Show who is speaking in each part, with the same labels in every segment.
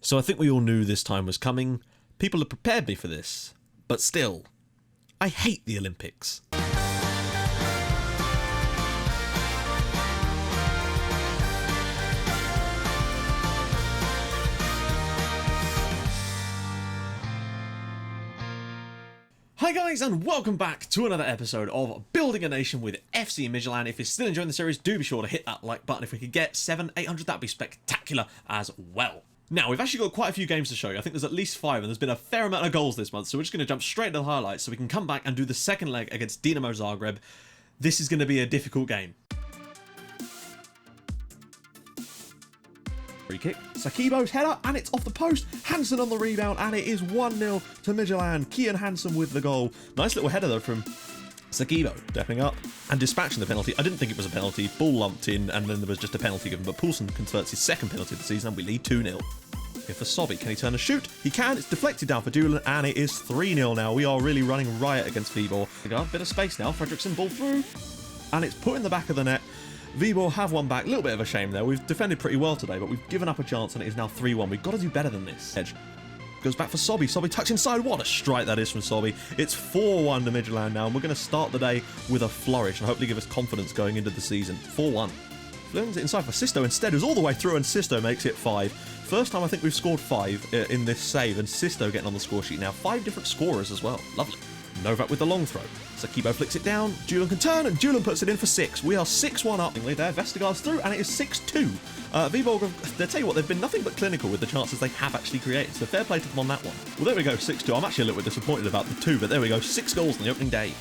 Speaker 1: So I think we all knew this time was coming. People had prepared me for this. But still, I hate the Olympics. Hi guys, and welcome back to another episode of Building a Nation with FC Midtjylland. If you're still enjoying the series, do be sure to hit that like button. If we could get 700-800, that'd be spectacular as well. Now, we've actually got quite a few games to show you. I think there's at least 5, and there's been a fair amount of goals this month, so we're just going to jump straight to the highlights so we can come back and do the second leg against Dinamo Zagreb. This is going to be a difficult game. Free kick, Sakibo's header, and it's off the post. Hansen on the rebound, and it is 1-0 to Midtjylland. Kian Hansen with the goal. Nice little header though from Sakibo, stepping up and dispatching the penalty. I didn't think it was a penalty. Ball lumped in, and then there was just a penalty given. But Poulsen converts his second penalty of the season, and we lead 2-0. Here for Sobby, can he turn a shoot? He can. It's deflected down for Dulan, and it is 3-0 now. We are really running riot against Vibor. We got a bit of space now. Fredriksson ball through, and it's put in the back of the net. Vibor have one back. A little bit of a shame there. We've defended pretty well today, but we've given up a chance, and it is now 3-1. We've got to do better than this. Edge goes back for Sobby. Sobby tucks inside. What a strike that is from Sobby. It's 4-1 to Midtjylland now, and we're going to start the day with a flourish and hopefully give us confidence going into the season. 4-1. Flings it inside for Sisto instead, who's all the way through, and Sisto makes it 5. First time I think we've scored 5 in this save, and Sisto getting on the score sheet now. 5 different scorers as well. Lovely. Novak with the long throw. Sakibo flicks it down. Julian can turn, and Julian puts it in for 6. We are 6-1 up. There, Vestergaard's through, and it is 6-2. Viborg, they tell you what, they've been nothing but clinical with the chances they have actually created, so fair play to them on that one. Well, there we go, 6-2. I'm actually a little bit disappointed about the 2, but there we go, 6 goals in the opening day.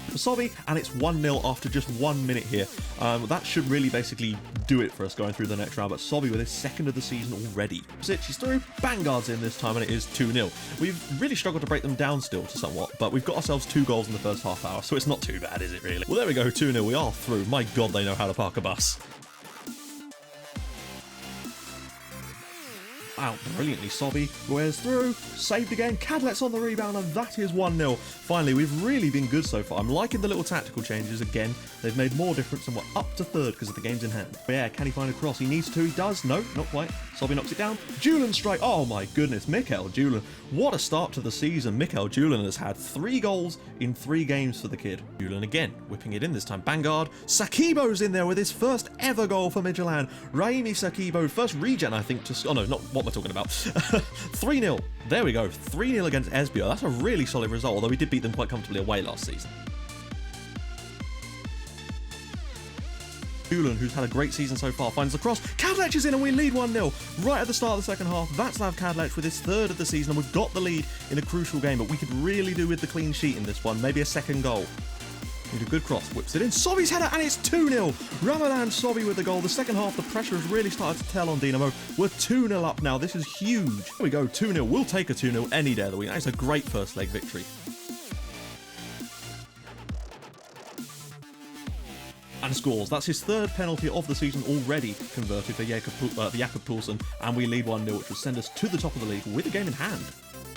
Speaker 1: For Sobby, and it's 1-0 after just 1 minute here. That should really basically do it for us going through the next round, but Sobby with his second of the season already. She's through, Vanguard's in this time, and it is 2-0. We've really struggled to break them down still to somewhat, but we've got ourselves 2 goals in the first half hour, so it's not too bad, is it really? Well, there we go, 2-0, we are through. My God, they know how to park a bus. Out brilliantly, Sobby wears through, saved again, Cadlet's on the rebound, and that is 1-0. Finally, we've really been good so far. I'm liking the little tactical changes again. They've made more difference, and we're up to 3rd because of the games in hand. But yeah, can he find a cross? He needs to, he does. No, not quite. Sobby knocks it down. Julian strike. Oh my goodness, Mikael Julian. What a start to the season. Mikael Julian has had 3 goals in 3 games for the kid. Julian again, whipping it in this time. Vanguard. Sakibo's in there with his first ever goal for Midtjylland. Raimi Sakibo, first regen, I think, to... Oh no, not what we're talking about. 3-0. There we go. 3-0 against Esbjerg. That's a really solid result, although we did beat them quite comfortably away last season. Julian, who's had a great season so far, finds the cross. Kadlec is in, and we lead 1-0 right at the start of the second half. Václav Kadlec with his 3rd of the season, and we've got the lead in a crucial game, but we could really do with the clean sheet in this one. Maybe a second goal. Need a good cross, whips it in. Sobby's header, and it's 2-0. Ramadan Sobby with the goal. The second half, the pressure has really started to tell on Dinamo. We're 2-0 up now. This is huge. There we go, 2-0. We'll take a 2-0 any day of the week. That's a great first leg victory. And scores. That's his 3rd penalty of the season already converted for Jakob Poulsen, and we lead 1-0, which will send us to the top of the league with a game in hand.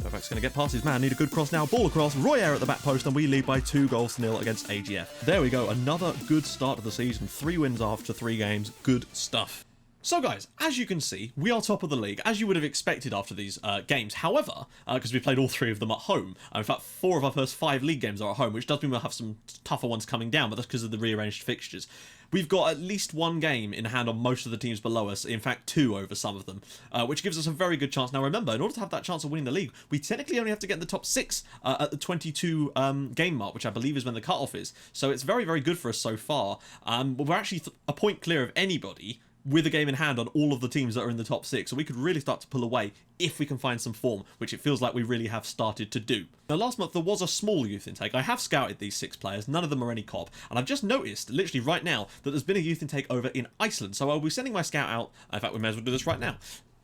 Speaker 1: Novak's going to get past his man, need a good cross now, ball across, Royer at the back post, and we lead by 2-0 against AGF. There we go, another good start to the season, 3 wins after 3 games, good stuff. So guys, as you can see, we are top of the league, as you would have expected after these games. However, because we played all 3 of them at home, in fact 4 of our first 5 league games are at home, which does mean we'll have some tougher ones coming down, but that's because of the rearranged fixtures. We've got at least 1 game in hand on most of the teams below us, in fact 2 over some of them, which gives us a very good chance. Now remember, in order to have that chance of winning the league, we technically only have to get in the top 6 at the 22 game mark, which I believe is when the cutoff is. So it's very, very good for us so far. But we're actually a point clear of anybody with a game in hand on all of the teams that are in the top 6, so we could really start to pull away if we can find some form, which it feels like we really have started to do. Now last month there was a small youth intake. I have scouted these 6 players, none of them are any COP, and I've just noticed, literally right now, that there's been a youth intake over in Iceland, so I'll be sending my scout out. In fact, we may as well do this right now.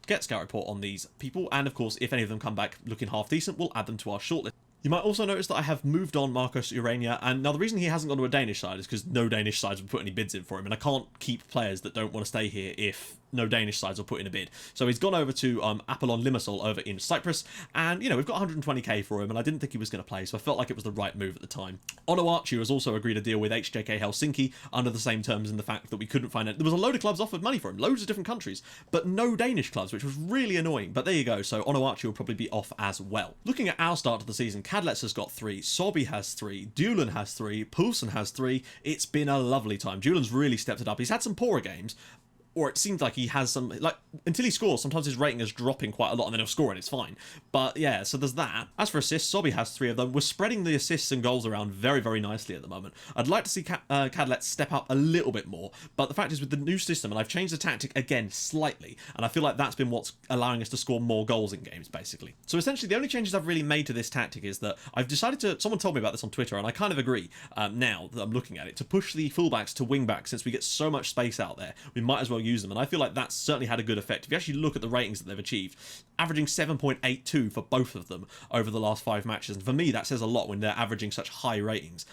Speaker 1: Get scout report on these people, and of course, if any of them come back looking half decent, we'll add them to our shortlist. You might also notice that I have moved on Marcos Urania, and now the reason he hasn't gone to a Danish side is because no Danish sides would put any bids in for him, and I can't keep players that don't want to stay here if no Danish sides will put in a bid. So he's gone over to Apollon Limassol over in Cyprus, and you know, we've got 120k for him, and I didn't think he was going to play, so I felt like it was the right move at the time. Onowachu has also agreed a deal with HJK Helsinki under the same terms, in the fact that we couldn't find it. There was a load of clubs offered money for him, loads of different countries, but no Danish clubs, which was really annoying. But there you go, so Onowachu will probably be off as well. Looking at our start to the season, Cadlets has got 3, Sobi has 3, Dulan has 3, Poulsen has 3. It's been a lovely time. Dulan's really stepped it up. He's had some poorer games, or it seems like he has some, like, until he scores, sometimes his rating is dropping quite a lot, and then he'll score and it's fine. But yeah, so there's that. As for assists, Sobi has 3 of them. We're spreading the assists and goals around very, very nicely at the moment. I'd like to see Cadlet step up a little bit more, but the fact is, with the new system, and I've changed the tactic again slightly, and I feel like that's been what's allowing us to score more goals in games, basically. So essentially, the only changes I've really made to this tactic is that I've decided to, someone told me about this on Twitter, and I kind of agree, now that I'm looking at it, to push the fullbacks to wingbacks. Since we get so much space out there, we might as well use them, and I feel like that's certainly had a good effect. If you actually look at the ratings that they've achieved, averaging 7.82 for both of them over the last 5 matches, and for me that says a lot when they're averaging such high ratings.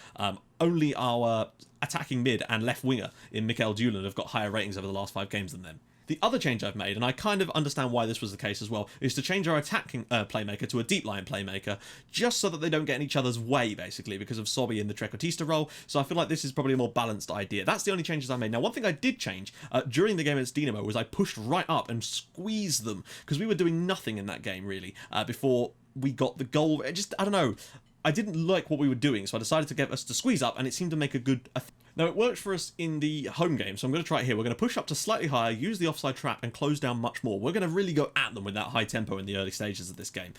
Speaker 1: Only our attacking mid and left winger in Mikael Dulan have got higher ratings over the last 5 games than them. The other change I've made, and I kind of understand why this was the case as well, is to change our attacking playmaker to a deep line playmaker, just so that they don't get in each other's way, basically, because of Sobi in the Trecotista role. So I feel like this is probably a more balanced idea. That's the only changes I made. Now, one thing I did change during the game against Dinamo was I pushed right up and squeezed them, because we were doing nothing in that game, really, before we got the goal. I don't know. I didn't like what we were doing, so I decided to get us to squeeze up, and it seemed to make a good effect. Now, it worked for us in the home game, so I'm going to try it here. We're going to push up to slightly higher, use the offside trap, and close down much more. We're going to really go at them with that high tempo in the early stages of this game.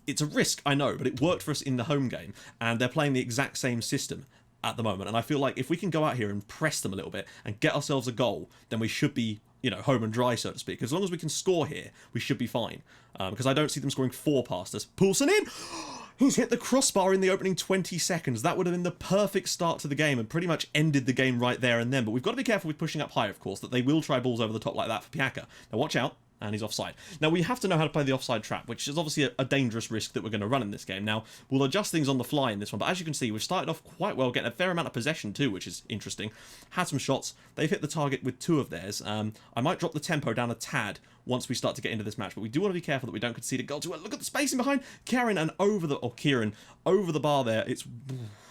Speaker 1: It's a risk, I know, but it worked for us in the home game, and they're playing the exact same system at the moment. And I feel like if we can go out here and press them a little bit and get ourselves a goal, then we should be, you know, home and dry, so to speak. As long as we can score here, we should be fine. Because I don't see them scoring 4 past us. Poulsen in! He's hit the crossbar in the opening 20 seconds. That would have been the perfect start to the game and pretty much ended the game right there and then. But we've got to be careful with pushing up high, of course, that they will try balls over the top like that for Piaka. Now watch out. And he's offside. Now, we have to know how to play the offside trap, which is obviously a dangerous risk that we're going to run in this game. Now, we'll adjust things on the fly in this one, but as you can see, we've started off quite well, getting a fair amount of possession too, which is interesting. Had some shots. They've hit the target with 2 of theirs. I might drop the tempo down a tad once we start to get into this match, but we do want to be careful that we don't concede a goal too well. Look at the spacing behind Kieran and Kieran over the bar there.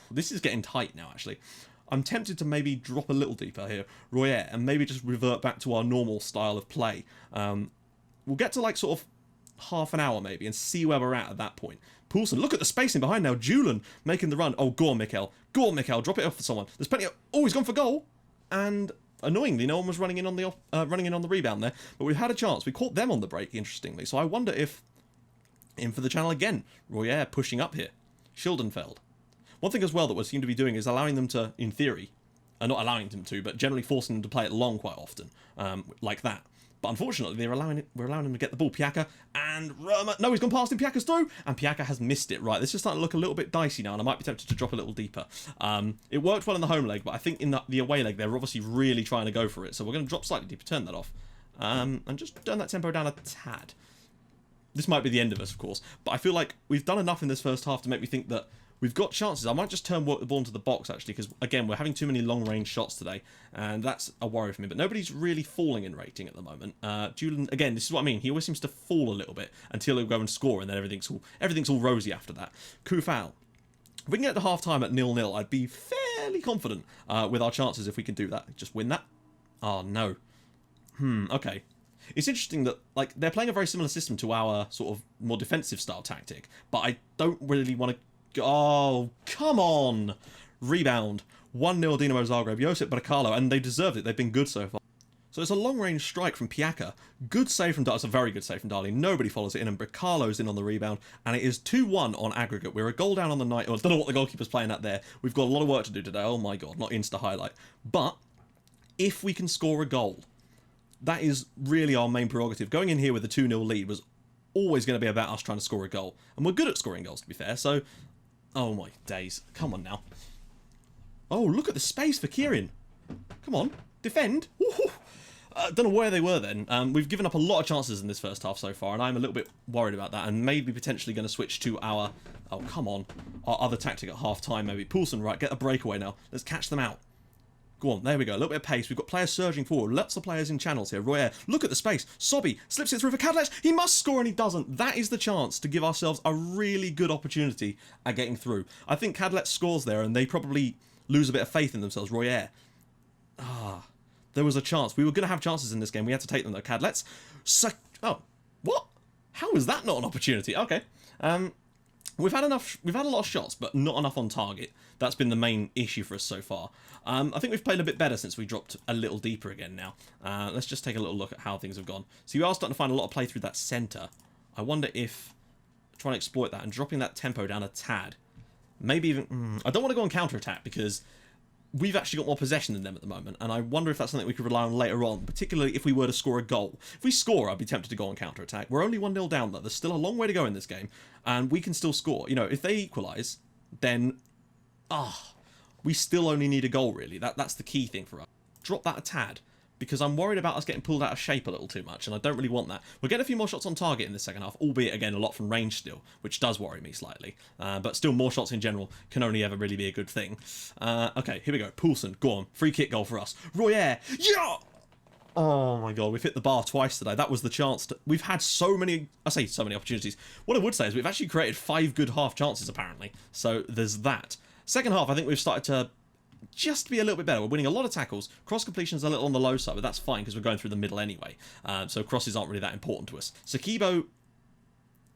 Speaker 1: This is getting tight now, actually. I'm tempted to maybe drop a little deeper here, Royer, and maybe just revert back to our normal style of play. We'll get to like sort of half an hour maybe and see where we're at that point. Poulsen, look at the spacing behind now. Julian making the run. Oh, go on, Mikael. Go on, Mikael. Drop it off for someone. There's plenty of... Oh, he's gone for goal. And annoyingly, no one was running in on the rebound there. But we've had a chance. We caught them on the break, interestingly. So I wonder if... In for the channel again. Royer pushing up here. Schildenfeld. One thing as well that we seem to be doing is allowing them to, in theory, not allowing them to, but generally forcing them to play it long quite often, like that. But unfortunately, we're allowing them to get the ball. Piaka and Roma. No, he's gone past him. Piaka's through, and Piaka has missed it. Right, this is starting to look a little bit dicey now, and I might be tempted to drop a little deeper. It worked well in the home leg, but I think in the away leg, they're obviously really trying to go for it. So we're going to drop slightly deeper, turn that off, and just turn that tempo down a tad. This might be the end of us, of course, but I feel like we've done enough in this first half to make me think that we've got chances. I might just work the ball into the box, actually, because, again, we're having too many long-range shots today, and that's a worry for me. But nobody's really falling in rating at the moment. Julian, again, this is what I mean. He always seems to fall a little bit until he'll go and score, and then everything's all rosy after that. Kufal. If we can get to half-time at 0-0, I'd be fairly confident with our chances if we can do that. Just win that. Oh, no. Okay. It's interesting that, like, they're playing a very similar system to our sort of more defensive style tactic, but I don't really want to... Oh, come on! Rebound. 1-0 Dinamo Zagreb. Josip Bracalo, and they deserved it. They've been good so far. So it's a long-range strike from Piaka. Good save from Darling. It's a very good save from Darling. Nobody follows it in, and Bracalo's in on the rebound. And it is 2-1 on aggregate. We're a goal down on the night. I don't know what the goalkeeper's playing at there. We've got a lot of work to do today. Oh my god, not Insta highlight. But if we can score a goal, that is really our main prerogative. Going in here with a 2-0 lead was always going to be about us trying to score a goal. And we're good at scoring goals, to be fair, so... Oh my days. Come on now. Oh, look at the space for Kieran. Come on. Defend. Don't know where they were then. We've given up a lot of chances in this first half so far, and I'm a little bit worried about that, and maybe potentially going to switch to our... Oh, come on. Our other tactic at half-time, maybe. Poulsen, right, get a breakaway now. Let's catch them out. Go on, there we go. A little bit of pace. We've got players surging forward. Lots of players in channels here. Royer, look at the space. Sobby slips it through for Cadlets. He must score, and he doesn't. That is the chance to give ourselves a really good opportunity at getting through. I think Cadlets scores there, and they probably lose a bit of faith in themselves. Royer. There was a chance. We were going to have chances in this game. We had to take them though. Cadlets. Oh, what? How is that not an opportunity? Okay. We've had a lot of shots, but not enough on target. That's been the main issue for us so far. I think we've played a bit better since we dropped a little deeper again now. Let's just take a little look at how things have gone. So you are starting to find a lot of play through that centre. I wonder if trying to exploit that and dropping that tempo down a tad. Maybe even... I don't want to go on counter-attack because we've actually got more possession than them at the moment, and I wonder if that's something we could rely on later on, particularly if we were to score a goal. If we score, I'd be tempted to go on counter-attack. We're only 1-0 down, though. There's still a long way to go in this game, and we can still score. You know, if they equalise, then... we still only need a goal, really. That's the key thing for us. Drop that a tad, because I'm worried about us getting pulled out of shape a little too much, and I don't really want that. We'll get a few more shots on target in the second half, albeit, again, a lot from range still, which does worry me slightly. But still, more shots in general can only ever really be a good thing. Okay, here we go. Poulsen, go on. Free kick goal for us. Royer, yeah! Oh my god, we've hit the bar twice today. That was the chance to... We've had so many... I say so many opportunities. What I would say is we've actually created 5 good half chances, apparently. So there's that. Second half, I think we've started to just be a little bit better. We're winning a lot of tackles. Cross completion's a little on the low side, but that's fine because we're going through the middle anyway. So crosses aren't really that important to us. Sakibo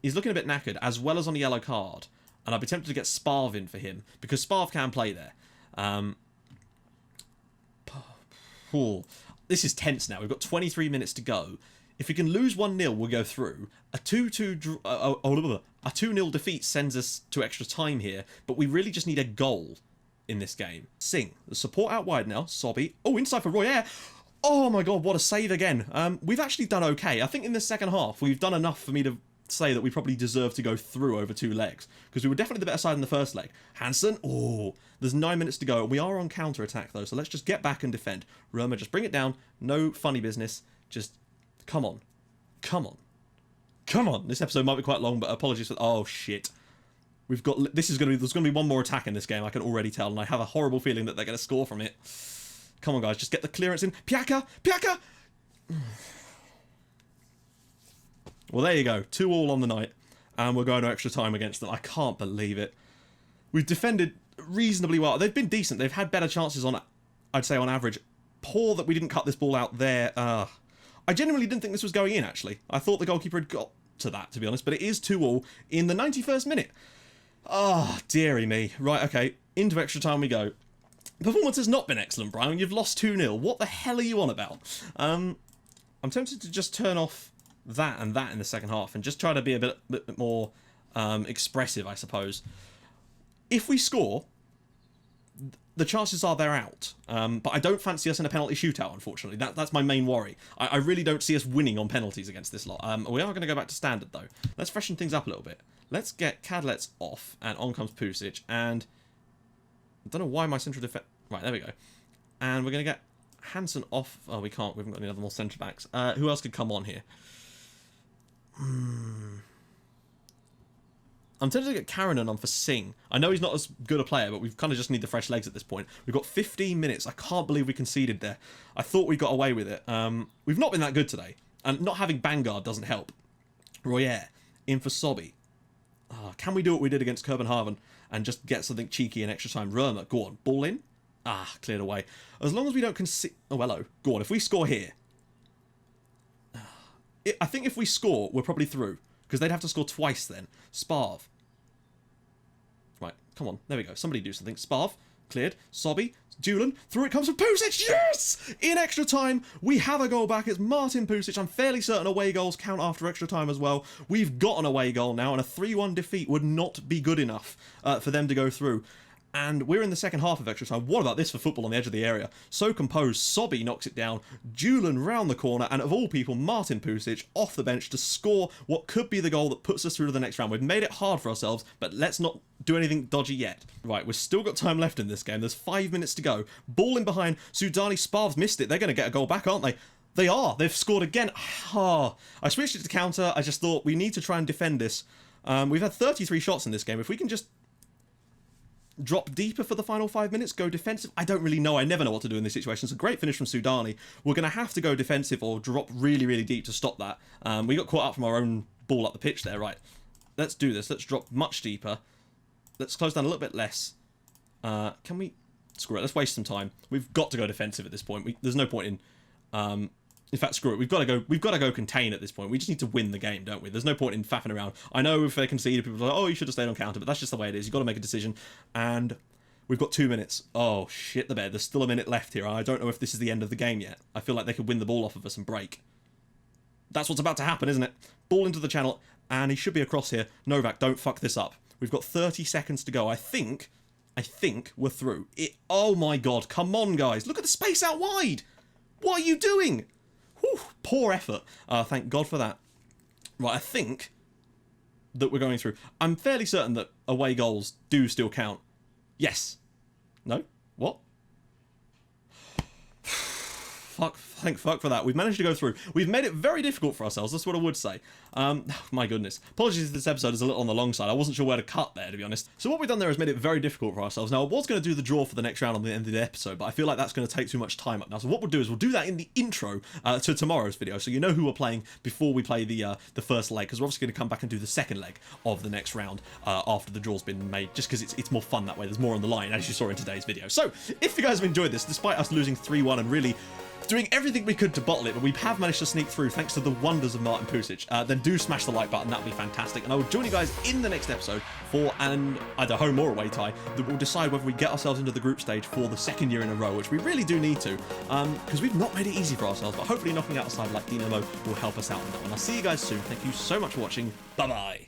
Speaker 1: is looking a bit knackered, as well as on a yellow card. And I'd be tempted to get Sparv in for him, because Sparv can play there. This is tense now. We've got 23 minutes to go. If we can lose 1-0, we'll go through. A 2-0 defeat sends us to extra time here, but we really just need a goal in this game. Singh, the support out wide now. Sobby. Oh, inside for Royer. Oh my god, what a save again. We've actually done okay. I think in the second half, we've done enough for me to say that we probably deserve to go through over 2 legs, because we were definitely the better side in the first leg. Hansen, there's 9 minutes to go. We are on counter-attack though, so let's just get back and defend. Roma, just bring it down. No funny business. Just, come on. Come on. Come on. This episode might be quite long, but apologies for... Oh, shit. We've got... There's going to be one more attack in this game, I can already tell, and I have a horrible feeling that they're going to score from it. Come on, guys, just get the clearance in. Piaka! Piaka! Well, there you go. 2-2 on the night, and we're going to extra time against them. I can't believe it. We've defended reasonably well. They've been decent. They've had better chances on, I'd say, on average. Poor that we didn't cut this ball out there. I genuinely didn't think this was going in, actually. I thought the goalkeeper had got to that, to be honest, but it is 2-2 in the 91st minute. Dearie me. Right, okay, into extra time we go. Performance has not been excellent, Brian. You've lost 2-0. What the hell are you on about? I'm tempted to just turn off that and that in the second half and just try to be a bit more expressive, I suppose. If we score, the chances are they're out. But I don't fancy us in a penalty shootout, unfortunately. That's my main worry. I really don't see us winning on penalties against this lot. We are going to go back to standard, though. Let's freshen things up a little bit. Let's get Cadlets off, and on comes Pusic, and... I don't know why my central defense... Right, there we go. And we're going to get Hansen off... Oh, we can't. We haven't got any other more centre backs. Who else could come on here? I'm tempted to get Karanen on for Singh. I know he's not as good a player, but we kind of just need the fresh legs at this point. We've got 15 minutes. I can't believe we conceded there. I thought we got away with it. We've not been that good today. And not having Bangard doesn't help. Royer in for Sobby. Can we do what we did against Copenhagen and just get something cheeky in extra time? Roma, go on. Ball in. Cleared away. As long as we don't concede... Oh, hello. Go on. If we score here... I think if we score, we're probably through. Because they'd have to score twice then. Sparv. Right, come on. There we go. Somebody do something. Sparv. Cleared. Sobby. Julian. Through it comes from Pusic. Yes! In extra time, we have a goal back. It's Martin Pusic. I'm fairly certain away goals count after extra time as well. We've got an away goal now, and a 3-1 defeat would not be good enough for them to go through. And we're in the second half of extra time. What about this for football on the edge of the area? So composed, Sobby knocks it down, Julian round the corner, and of all people, Martin Pusic off the bench to score what could be the goal that puts us through to the next round. We've made it hard for ourselves, but let's not do anything dodgy yet. Right, we've still got time left in this game. There's 5 minutes to go. Ball in behind, Sudani. Sparv's missed it. They're going to get a goal back, aren't they? They've scored again. Oh, I switched it to counter. I just thought we need to try and defend this. We've had 33 shots in this game. If we can just drop deeper for the final 5 minutes, go defensive. I don't really know. I never know what to do in this situation. It's a great finish from Sudani. We're going to have to go defensive or drop really, really deep to stop that. We got caught up from our own ball up the pitch there. Right. Let's do this. Let's drop much deeper. Let's close down a little bit less. Can we... Screw it. Let's waste some time. We've got to go defensive at this point. There's no point in fact, screw it. We've got to go contain at this point. We just need to win the game, don't we? There's no point in faffing around. I know if they concede, people are like, oh, you should have stayed on counter, but that's just the way it is. You've got to make a decision. And we've got 2 minutes. Oh, shit the bed. There's still a minute left here. I don't know if this is the end of the game yet. I feel like they could win the ball off of us and break. That's what's about to happen, isn't it? Ball into the channel, and he should be across here. Novak, don't fuck this up. We've got 30 seconds to go. I think we're through. Oh my god, come on, guys. Look at the space out wide. What are you doing? Whew, poor effort. Thank God for that. Right, I think that we're going through. I'm fairly certain that away goals do still count. Yes. No? What? Thank fuck for that. We've managed to go through. We've made it very difficult for ourselves. That's what I would say. My goodness. Apologies if this episode is a little on the long side. I wasn't sure where to cut there, to be honest. So what we've done there is made it very difficult for ourselves. Now, I was going to do the draw for the next round on the end of the episode, but I feel like that's going to take too much time up now. So what we'll do is we'll do that in the intro to tomorrow's video, so you know who we're playing before we play the first leg, because we're obviously going to come back and do the second leg of the next round after the draw's been made, just because it's more fun that way. There's more on the line, as you saw in today's video. So if you guys have enjoyed this, despite us losing 3-1 and really doing everything we could to bottle it, but we have managed to sneak through thanks to the wonders of Martin Pusic, then do smash the like button. That would be fantastic. And I will join you guys in the next episode for an either home or away tie that will decide whether we get ourselves into the group stage for the second year in a row, which we really do need to, because we've not made it easy for ourselves, but hopefully knocking out a side like Dinamo will help us out on that one. I'll see you guys soon. Thank you so much for watching. Bye bye.